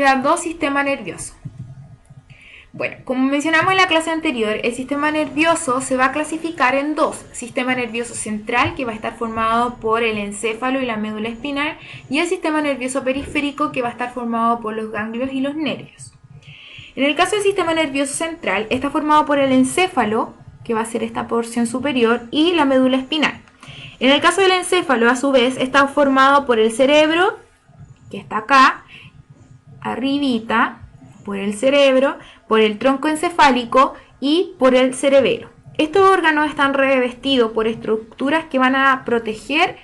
Unidad 2, sistema nervioso. Bueno, como mencionamos en la clase anterior, el sistema nervioso se va a clasificar en dos: sistema nervioso central, que va a estar formado por el encéfalo y la médula espinal, y el sistema nervioso periférico, que va a estar formado por los ganglios y los nervios. En el caso del sistema nervioso central, está formado por el encéfalo, que va a ser esta porción superior, y la médula espinal. En el caso del encéfalo, a su vez, está formado por el cerebro, que está acá, arribita, por el cerebro, por el tronco encefálico y por el cerebelo. Estos órganos están revestidos por estructuras que van a proteger,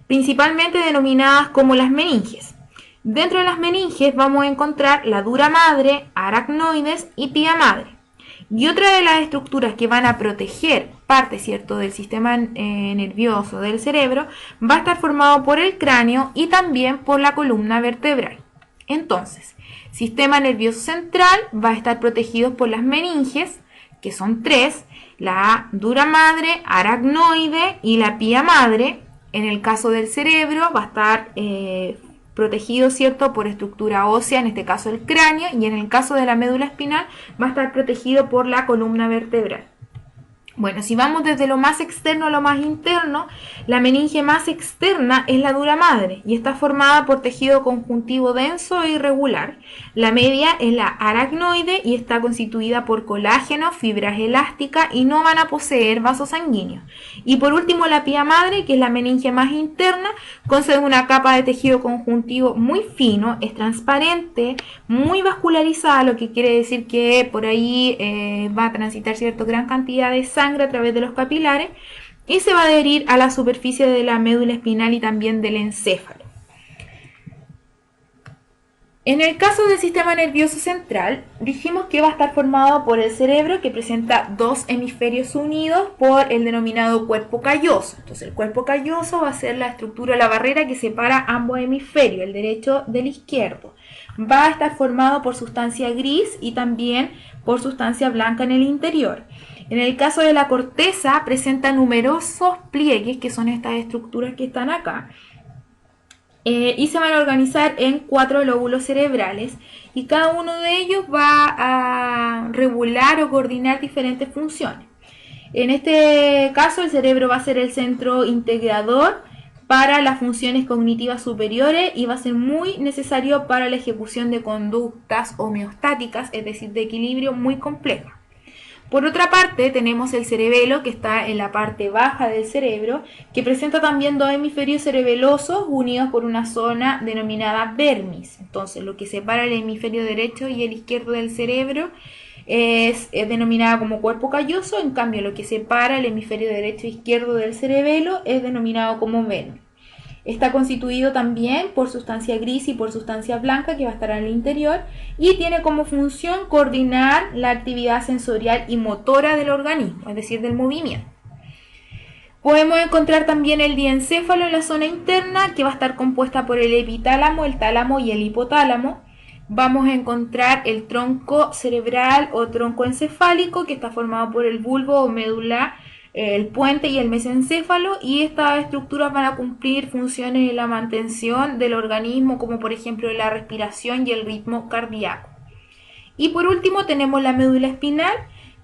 principalmente denominadas como las meninges. Dentro de las meninges vamos a encontrar la dura madre, aracnoides y pía madre. Y otra de las estructuras que van a proteger parte, ¿cierto?, del sistema nervioso del cerebro va a estar formado por el cráneo y también por la columna vertebral. Entonces, sistema nervioso central va a estar protegido por las meninges, que son tres: la dura madre, aracnoide y la pía madre. En el caso del cerebro va a estar protegido, ¿cierto?, por estructura ósea, en este caso el cráneo, y en el caso de la médula espinal va a estar protegido por la columna vertebral. Bueno, si vamos desde lo más externo a lo más interno, la meninge más externa es la dura madre y está formada por tejido conjuntivo denso e irregular. La media es la aracnoide y está constituida por colágeno, fibras elásticas y no van a poseer vasos sanguíneos. Y por último, la pía madre, que es la meninge más interna, consta de una capa de tejido conjuntivo muy fino, es transparente, muy vascularizada, lo que quiere decir que por ahí va a transitar cierta gran cantidad de sangre a través de los capilares y se va a adherir a la superficie de la médula espinal y también del encéfalo. En el caso del sistema nervioso central, dijimos que va a estar formado por el cerebro, que presenta dos hemisferios unidos por el denominado cuerpo calloso. Entonces, el cuerpo calloso va a ser la estructura, la barrera que separa ambos hemisferios, el derecho del izquierdo. Va a estar formado por sustancia gris y también por sustancia blanca en el interior. En el caso de la corteza, presenta numerosos pliegues, que son estas estructuras que están acá, y se van a organizar en 4 lóbulos cerebrales, y cada uno de ellos va a regular o coordinar diferentes funciones. En este caso, el cerebro va a ser el centro integrador para las funciones cognitivas superiores y va a ser muy necesario para la ejecución de conductas homeostáticas, es decir, de equilibrio muy complejas. Por otra parte, tenemos el cerebelo, que está en la parte baja del cerebro, que presenta también dos hemisferios cerebelosos unidos por una zona denominada vermis. Entonces, lo que separa el hemisferio derecho y el izquierdo del cerebro es denominada como cuerpo calloso. En cambio, lo que separa el hemisferio derecho e izquierdo del cerebelo es denominado como vermis. Está constituido también por sustancia gris y por sustancia blanca, que va a estar al interior, y tiene como función coordinar la actividad sensorial y motora del organismo, es decir, del movimiento. Podemos encontrar también el diencéfalo en la zona interna, que va a estar compuesta por el epitálamo, el tálamo y el hipotálamo. Vamos a encontrar el tronco cerebral o tronco encefálico, que está formado por el bulbo o médula, el puente y el mesencéfalo, y estas estructuras van a cumplir funciones en la mantención del organismo, como por ejemplo la respiración y el ritmo cardíaco. Y por último tenemos la médula espinal,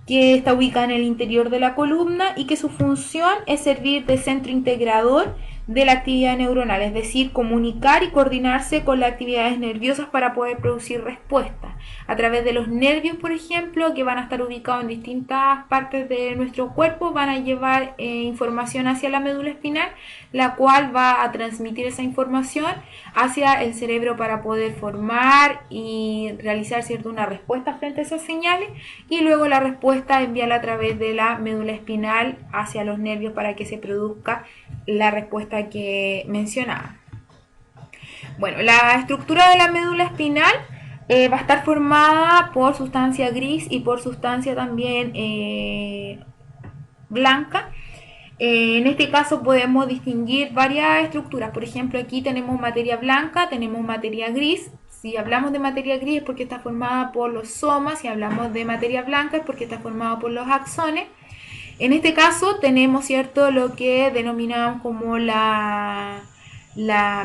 que está ubicada en el interior de la columna y que su función es servir de centro integrador de la actividad neuronal, es decir, comunicar y coordinarse con las actividades nerviosas para poder producir respuestas a través de los nervios, por ejemplo, que van a estar ubicados en distintas partes de nuestro cuerpo. Van a llevar información hacia la médula espinal, la cual va a transmitir esa información hacia el cerebro para poder formar y realizar, ¿cierto?, una respuesta frente a esas señales, y luego la respuesta enviarla a través de la médula espinal hacia los nervios para que se produzca la respuesta que mencionaba. Bueno, la estructura de la médula espinal va a estar formada por sustancia gris y por sustancia también blanca. En este caso podemos distinguir varias estructuras. Por ejemplo, aquí tenemos materia blanca, tenemos materia gris. Si hablamos de materia gris es porque está formada por los somas, si hablamos de materia blanca es porque está formada por los axones. En este caso tenemos, ¿cierto?, lo que denominamos como la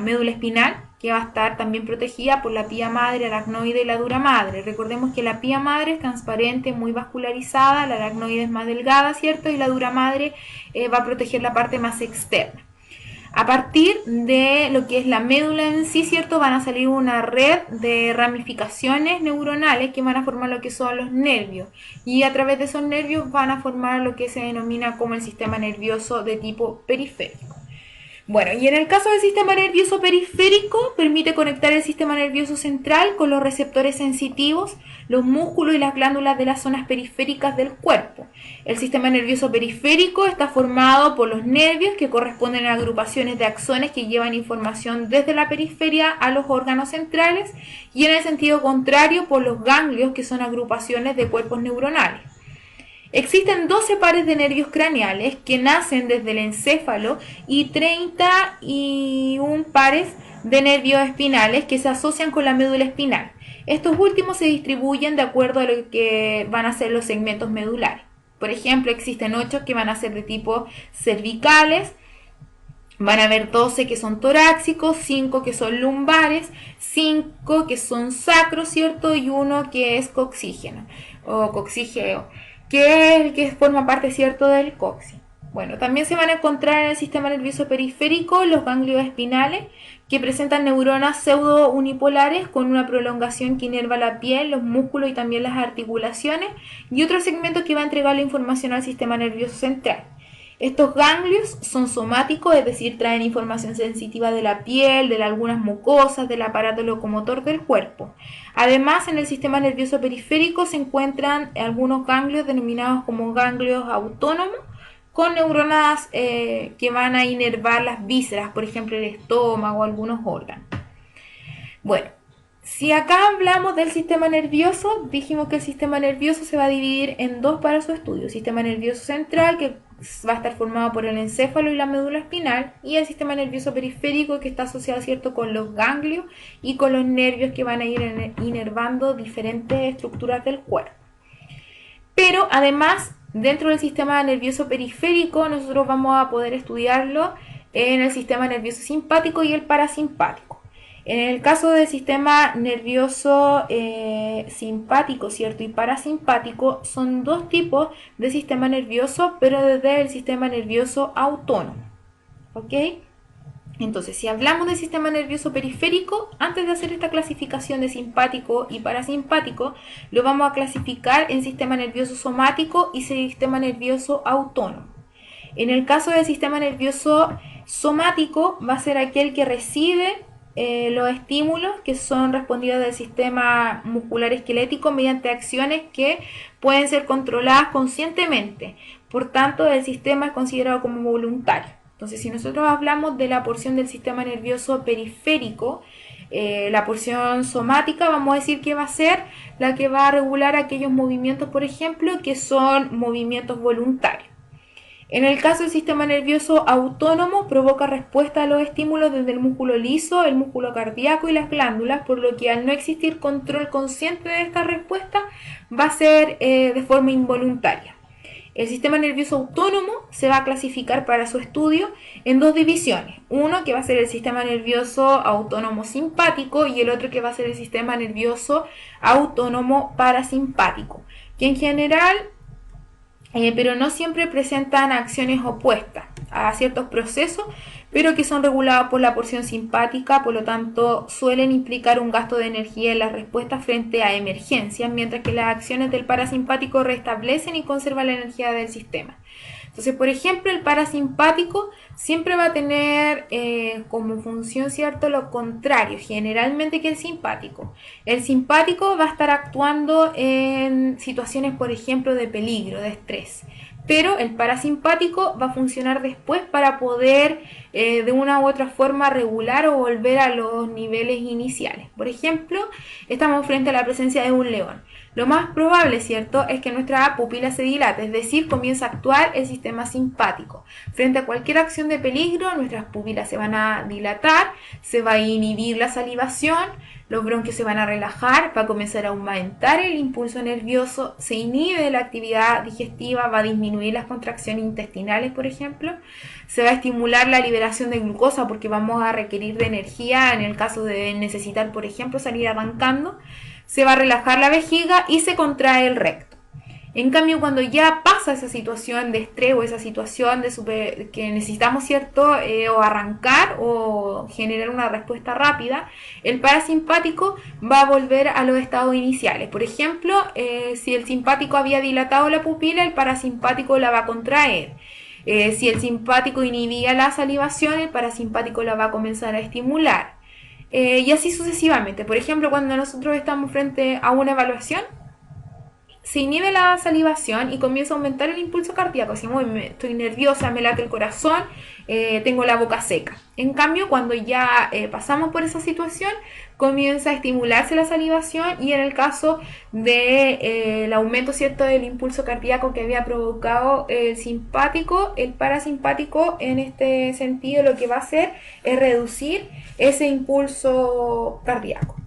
médula espinal, que va a estar también protegida por la pía madre, aracnoide y la dura madre. Recordemos que la pía madre es transparente, muy vascularizada, la aracnoide es más delgada, ¿cierto? Y la dura madre va a proteger la parte más externa. A partir de lo que es la médula en sí, ¿cierto? Van a salir una red de ramificaciones neuronales que van a formar lo que son los nervios. Y a través de esos nervios van a formar lo que se denomina como el sistema nervioso de tipo periférico. Bueno, y en el caso del sistema nervioso periférico, permite conectar el sistema nervioso central con los receptores sensitivos, los músculos y las glándulas de las zonas periféricas del cuerpo. El sistema nervioso periférico está formado por los nervios, que corresponden a agrupaciones de axones que llevan información desde la periferia a los órganos centrales, y en el sentido contrario por los ganglios, que son agrupaciones de cuerpos neuronales. Existen 12 pares de nervios craneales que nacen desde el encéfalo y 31 pares de nervios espinales que se asocian con la médula espinal. Estos últimos se distribuyen de acuerdo a lo que van a ser los segmentos medulares. Por ejemplo, existen 8 que van a ser de tipo cervicales, van a haber 12 que son torácicos, 5 que son lumbares, 5 que son sacros, ¿cierto? Y 1 que es coxígeno o coxígeo, que es el que forma parte, ¿cierto?, del coxis. Bueno, también se van a encontrar en el sistema nervioso periférico los ganglios espinales, que presentan neuronas pseudo unipolares con una prolongación que inerva la piel, los músculos y también las articulaciones, y otro segmento que va a entregar la información al sistema nervioso central. Estos ganglios son somáticos, es decir, traen información sensitiva de la piel, de algunas mucosas, del aparato locomotor del cuerpo. Además, en el sistema nervioso periférico se encuentran algunos ganglios denominados como ganglios autónomos, con neuronas que van a inervar las vísceras, por ejemplo el estómago o algunos órganos. Bueno, si acá hablamos del sistema nervioso, dijimos que el sistema nervioso se va a dividir en dos para su estudio: el sistema nervioso central, que va a estar formado por el encéfalo y la médula espinal, y el sistema nervioso periférico, que está asociado, ¿cierto?, con los ganglios y con los nervios que van a ir inervando diferentes estructuras del cuerpo. Pero además, dentro del sistema nervioso periférico, nosotros vamos a poder estudiarlo en el sistema nervioso simpático y el parasimpático. En el caso del sistema nervioso simpático, ¿cierto?, y parasimpático, son dos tipos de sistema nervioso, pero desde el sistema nervioso autónomo. ¿Ok? Entonces, si hablamos del sistema nervioso periférico, antes de hacer esta clasificación de simpático y parasimpático, lo vamos a clasificar en sistema nervioso somático y sistema nervioso autónomo. En el caso del sistema nervioso somático, va a ser aquel que recibe los estímulos que son respondidos del sistema muscular esquelético mediante acciones que pueden ser controladas conscientemente. Por tanto, el sistema es considerado como voluntario. Entonces, si nosotros hablamos de la porción del sistema nervioso periférico, la porción somática, vamos a decir que va a ser la que va a regular aquellos movimientos, por ejemplo, que son movimientos voluntarios. En el caso del sistema nervioso autónomo, provoca respuesta a los estímulos desde el músculo liso, el músculo cardíaco y las glándulas, por lo que al no existir control consciente de esta respuesta, va a ser de forma involuntaria. El sistema nervioso autónomo se va a clasificar para su estudio en dos divisiones. Uno que va a ser el sistema nervioso autónomo simpático y el otro que va a ser el sistema nervioso autónomo parasimpático, que en general pero no siempre presentan acciones opuestas a ciertos procesos, pero que son regulados por la porción simpática, por lo tanto suelen implicar un gasto de energía en las respuestas frente a emergencias, mientras que las acciones del parasimpático restablecen y conservan la energía del sistema. Entonces, por ejemplo, el parasimpático siempre va a tener como función, ¿cierto?, lo contrario, generalmente, que el simpático. El simpático va a estar actuando en situaciones, por ejemplo, de peligro, de estrés. Pero el parasimpático va a funcionar después para poder de una u otra forma regular o volver a los niveles iniciales. Por ejemplo, estamos frente a la presencia de un león. Lo más probable, ¿cierto?, es que nuestra pupila se dilate, es decir, comienza a actuar el sistema simpático. Frente a cualquier acción de peligro, nuestras pupilas se van a dilatar, se va a inhibir la salivación, los bronquios se van a relajar, va a comenzar a aumentar el impulso nervioso, se inhibe la actividad digestiva, va a disminuir las contracciones intestinales, por ejemplo, se va a estimular la liberación de glucosa porque vamos a requerir de energía en el caso de necesitar, por ejemplo, salir arrancando, se va a relajar la vejiga y se contrae el recto. En cambio, cuando ya pasa esa situación de estrés o esa situación de que necesitamos, ¿cierto?, o arrancar o generar una respuesta rápida, el parasimpático va a volver a los estados iniciales. Por ejemplo, si el simpático había dilatado la pupila, el parasimpático la va a contraer. Si el simpático inhibía la salivación, el parasimpático la va a comenzar a estimular. Y así sucesivamente. Por ejemplo, cuando nosotros estamos frente a una evaluación, se inhibe la salivación y comienza a aumentar el impulso cardíaco. Así, estoy nerviosa, me late el corazón, tengo la boca seca. En cambio, cuando ya pasamos por esa situación, comienza a estimularse la salivación y en el caso de el aumento, ¿cierto?, del impulso cardíaco que había provocado el simpático, el parasimpático en este sentido lo que va a hacer es reducir ese impulso cardíaco.